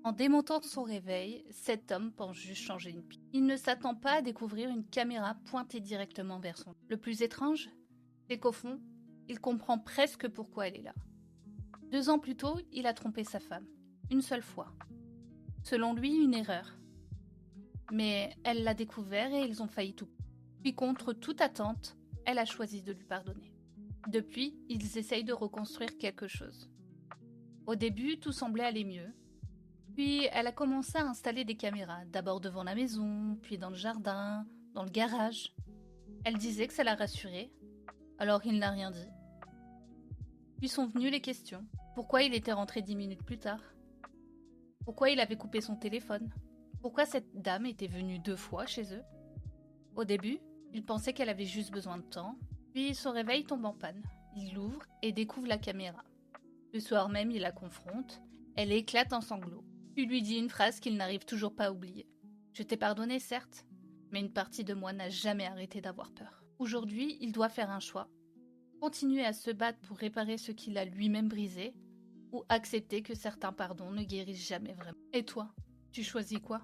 En démontant son réveil, cet homme pense juste changer une pile. Il ne s'attend pas à découvrir une caméra pointée directement vers son lit. Le plus étrange, c'est qu'au fond, il comprend presque pourquoi elle est là. 2 ans plus tôt, il a trompé sa femme. Une seule fois. Selon lui, une erreur. Mais elle l'a découvert et ils ont failli tout. Puis contre toute attente, elle a choisi de lui pardonner. Depuis, ils essayent de reconstruire quelque chose. Au début, tout semblait aller mieux. Puis elle a commencé à installer des caméras, d'abord devant la maison, puis dans le jardin, dans le garage. Elle disait que ça la rassurait, alors il n'a rien dit. Puis sont venues les questions. Pourquoi il était rentré 10 minutes plus tard? Pourquoi il avait coupé son téléphone? Pourquoi cette dame était venue 2 fois chez eux? Au début, il pensait qu'elle avait juste besoin de temps, puis son réveil tombe en panne. Il l'ouvre et découvre la caméra. Le soir même, il la confronte, elle éclate en sanglots. Puis lui dit une phrase qu'il n'arrive toujours pas à oublier. Je t'ai pardonné, certes, mais une partie de moi n'a jamais arrêté d'avoir peur. Aujourd'hui, il doit faire un choix. Continuer à se battre pour réparer ce qu'il a lui-même brisé, ou accepter que certains pardons ne guérissent jamais vraiment. Et toi, tu choisis quoi?